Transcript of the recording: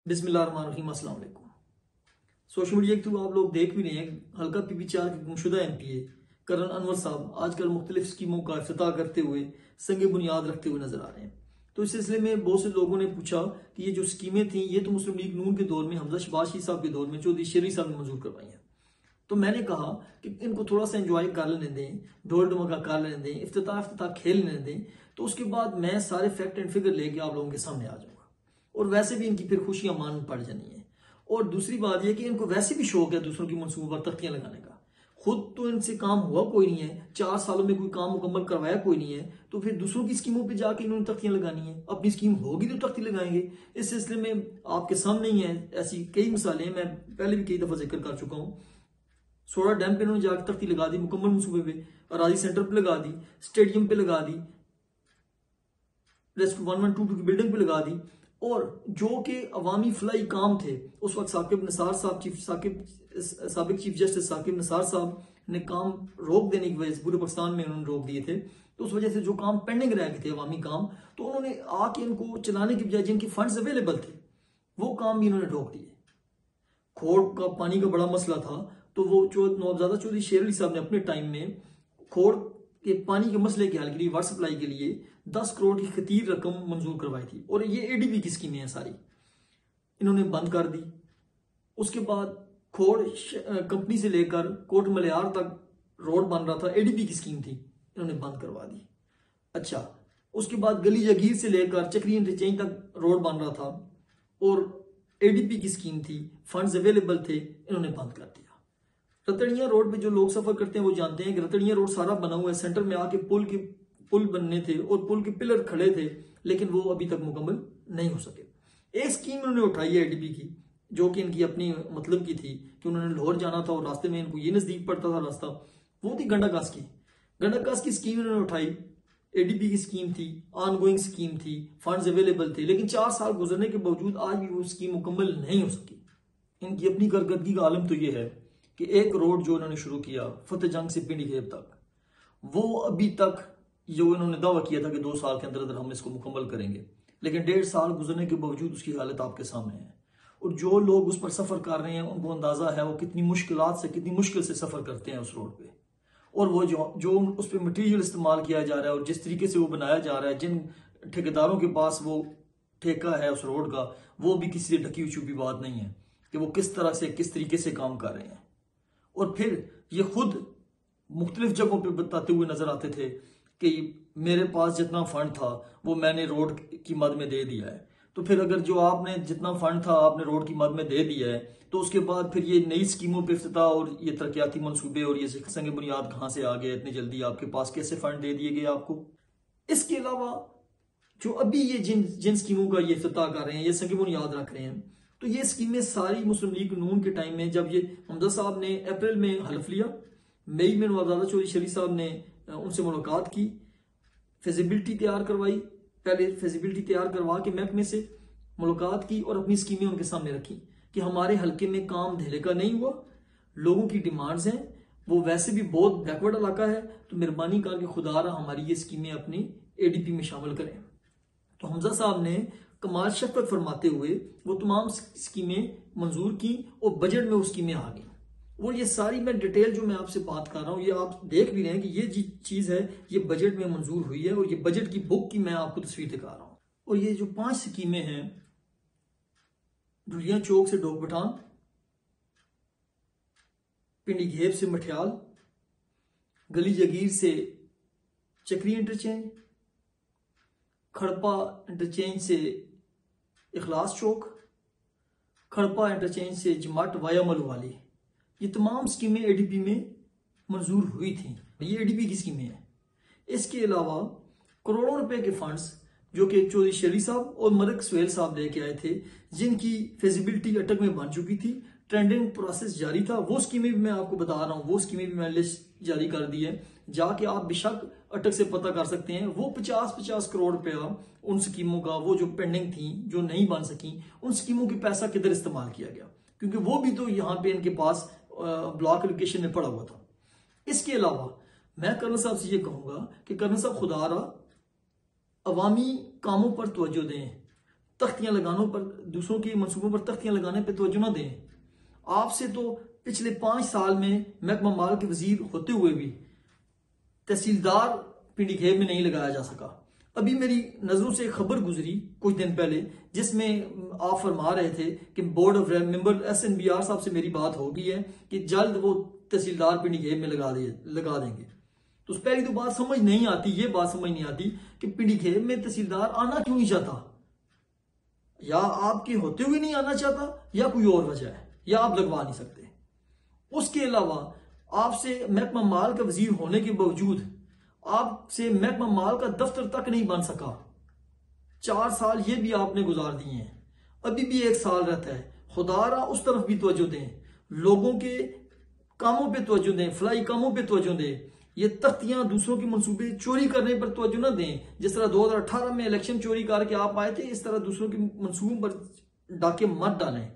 बिस्मिल्लाहिर्रहमानिर्रहीम, अस्सलाम वालेकुम। सोशल मीडिया के थ्रू आप लोग देख भी रहे हैं, हल्का PB4 के गुमशुदा MPA करण अनवर साहब आजकल मुख्तलिफ स्कीमों का इफ्तिताह करते हुए संग बुनियाद रखते हुए नजर आ रहे हैं। तो इस सिलसिले में बहुत से लोगों ने पूछा कि ये जो स्कीमें थी ये तो मुस्लिम लीग नून के दौर में हमजा शहबाज शीख साहब के दौर में चौधरी शेरी साहब ने मंजूर करवाई हैं। तो मैंने कहा कि इनको थोड़ा सा एंजॉय कर लेने दें, ढोल ढमका कर लेने दें, इफ्तिताह खेल लेने दें, तो उसके बाद मैं सारे फैक्ट एंड फिगर लेके आप लोगों के सामने आ जाऊंगा। और वैसे भी इनकी फिर खुशियां मान पड़ जानी है। और दूसरी बात यह कि इनको वैसे भी शौक है दूसरों की मनसूबों पर तख्तियां लगाने का। खुद तो इनसे काम हुआ कोई नहीं है, 4 सालों में कोई काम मुकम्मल करवाया कोई नहीं है, तो फिर दूसरों की स्कीमों पे जाके इन्होंने तख्तियां लगानी है। अपनी स्कीम होगी तो तख्ती लगाएंगे। इस सिलसिले में आपके सामने ही है, ऐसी कई मिसालें मैं पहले भी कई दफा जिक्र कर चुका हूँ। सोडा डैम पे इन्होंने जाकर तख्ती लगा दी, मुकम्मल मनसूबे पे, अराजी सेंटर पे लगा दी, स्टेडियम पे लगा दी, रेस्ट 1122 की बिल्डिंग पे लगा दी। और जो कि अवामी फलाई काम थे, उस वक्त साकिब नसार साहब साबिक चीफ जस्टिस साकिब नसार साहब ने काम रोक देने की वजह से पूरे पाकिस्तान में उन्होंने रोक दिए थे। तो उस वजह से जो काम पेंडिंग रह गए थे अवामी काम, तो उन्होंने आके इनको चलाने की बजाय जिनके फंड्स अवेलेबल थे वो काम भी इन्होंने रोक दिए। खोड़ का पानी का बड़ा मसला था, तो वो नौबजादा चौधरी शेर अली साहब ने अपने टाइम में खोड़ के पानी के मसले के हल के लिए, वाटर सप्लाई के लिए 10 करोड़ की खतीर रकम मंजूर करवाई थी। और ये ADB की स्कीमें हैं सारी, इन्होंने बंद कर दी। उसके बाद खोड़ कंपनी से लेकर कोट मलियार तक रोड बन रहा था, ADB की स्कीम थी, इन्होंने बंद करवा दी। अच्छा, उसके बाद गली जगीर से लेकर चक्री इंटरचेंज तक रोड बन रहा था और ADB की स्कीम थी, फंड्स अवेलेबल थे, इन्होंने बंद कर दिया। रतड़िया रोड पे जो लोग सफर करते हैं वो जानते हैं कि रतड़िया रोड सारा बना हुआ है, सेंटर में आके पुल बनने थे और पुल के पिलर खड़े थे, लेकिन वो अभी तक मुकम्मल नहीं हो सके। एक स्कीम उन्होंने उठाई है ADB की, जो कि इनकी अपनी मतलब की थी कि उन्होंने लाहौर जाना था और रास्ते में इनको ये नजदीक पड़ता था रास्ता, वो थी गंडाकास की स्कीम इन्होंने उठाई। ADB की स्कीम थी, ऑनगोइंग स्कीम थी, फंड्स अवेलेबल थे, लेकिन 4 साल गुजरने के बावजूद आज भी वो स्कीम मुकम्मल नहीं हो सकी। इनकी अपनी कारकर्दगी का आलम तो ये है कि एक रोड जो इन्होंने शुरू किया फतेह जंग से पिंडी खेब तक, वो अभी तक जो इन्होंने दावा किया था कि 2 साल के अंदर अंदर हम इसको मुकम्मल करेंगे, लेकिन 1.5 साल गुजरने के बावजूद उसकी हालत आपके सामने है। और जो लोग उस पर सफर कर रहे हैं उनको अंदाजा है वो कितनी मुश्किल से सफर करते हैं उस रोड पे। और वो जो उस पर मटीरियल इस्तेमाल किया जा रहा है और जिस तरीके से वो बनाया जा रहा है, जिन ठेकेदारों के पास वो ठेका है उस रोड का, वो भी किसी से ढकी छुपी बात नहीं है कि वो किस तरह से किस तरीके से काम कर रहे हैं। और फिर ये खुद मुख्तलिफ जगहों पे बताते हुए नजर आते थे कि मेरे पास जितना फंड था वो मैंने रोड की मद में दे दिया है। तो फिर अगर जो आपने जितना फंड था आपने रोड की मद में दे दिया है, तो उसके बाद फिर ये नई स्कीमों पे इफ्तिताह और ये तरक्याती मंसूबे और ये संग बुनियाद कहाँ से आ गए इतनी जल्दी, आपके पास कैसे फंड दे दिए गए आपको। इसके अलावा जो अभी ये जिन स्कीमों का ये इफ्तिताह कर रहे हैं, ये संग बुनियाद रख रहे हैं, तो ये स्कीमें सारी मुस्लिम लीग नून के टाइम में, जब ये हमजा साहब ने अप्रैल में हल्फ लिया, मई में नवाबजादा चौधरी शरीफ साहब ने उनसे मुलाकात की, फिजिबिलिटी तैयार करवाई, पहले फिजिबिलिटी तैयार करवा के महकमे से मुलाकात की और अपनी स्कीमें उनके सामने रखी कि हमारे हल्के में काम धेले का नहीं हुआ, लोगों की डिमांड्स हैं, वो वैसे भी बहुत बैकवर्ड इलाका है, तो मेहरबानी करके खुदारा हमारी ये स्कीमें अपनी ADB में शामिल करें। तो हमजा साहब ने कमाल शफकत फरमाते हुए वो तमाम स्कीमें मंजूर की और बजट में वो स्कीमें आ गई। वो ये सारी मैं डिटेल जो मैं आपसे बात कर रहा हूँ, ये आप देख भी रहे हैं कि ये चीज है, ये बजट में मंजूर हुई है और ये बजट की बुक की मैं आपको तस्वीर दिखा रहा हूँ। और ये जो 5 स्कीमें हैं, ढुलिया चौक से डोक पठान, पिंडी घेब से मठियाल, गली जगीर से चक्री इंटरचेंज, खड़पा इंटरचेंज से इखलास चौक, खड़पा इंटरचेंज से जमाट वाया मलवाली, ये तमाम स्कीमें ADB में मंजूर हुई थी। ये ADB की स्कीमें हैं। इसके अलावा करोड़ों रुपए के फंड्स जो कि चौधरी शेरी साहब और मलिक सुहेल साहब लेके आए थे, जिनकी फिजिबिलिटी अटक में बन चुकी थी, ट्रेंडिंग प्रोसेस जारी था, वो स्कीमें भी मैं आपको बता रहा हूँ, वो स्कीमें भी मैंने लिस्ट जारी कर दी है, जाके आप बेशक अटक से पता कर सकते हैं। वो 50-50 करोड़ रुपया उन स्कीमों का, वो जो पेंडिंग थी, जो नहीं बन सकी, उन स्कीमों की पैसा किधर इस्तेमाल किया गया, क्योंकि वो भी तो यहाँ पे इनके पास ब्लॉक एलोकेशन में पड़ा हुआ था। इसके अलावा मैं कर्नल साहब से ये कहूंगा कि कर्नल साहब खुदारा अवामी कामों पर तवज्जो दें, तख्तियां लगानों पर, दूसरों के मंसूबों पर तख्तियां लगाने पर तवज्जो न दें। आपसे तो पिछले 5 साल में महकमा माल के वजीर होते हुए भी तहसीलदार पिंडी खेब में नहीं लगाया जा सका। अभी मेरी नजरों से खबर गुजरी कुछ दिन पहले, जिसमें आप फरमा रहे थे कि बोर्ड ऑफ मेंबर SNBR साहब से मेरी बात हो गई है कि जल्द वो तहसीलदार पिंडी खेब में लगा देंगे। तो पहली तो बात समझ नहीं आती, ये बात समझ नहीं आती कि पिंडी खेब में तहसीलदार आना क्यों नहीं चाहता। या आपके होते हुए नहीं आना चाहता, या कोई और वजह है, या आप लगवा नहीं सकते। उसके अलावा आपसे महकमा माल का वजीर होने के बावजूद आपसे महकमा माल का दफ्तर तक नहीं बन सका। 4 साल ये भी आपने गुजार दिए हैं, अभी भी 1 साल रहता है। खुदारा उस तरफ भी तवज्जो दें, लोगों के कामों पे तवज्जो दें, फलाई कामों पे तवज्जो दें। ये तख्तियां दूसरों के मंसूबे चोरी करने पर तवज्जो न दें। जिस तरह 2018 में इलेक्शन चोरी करके आप आए थे, इस तरह दूसरों के मंसूबों पर डाके मत डालें।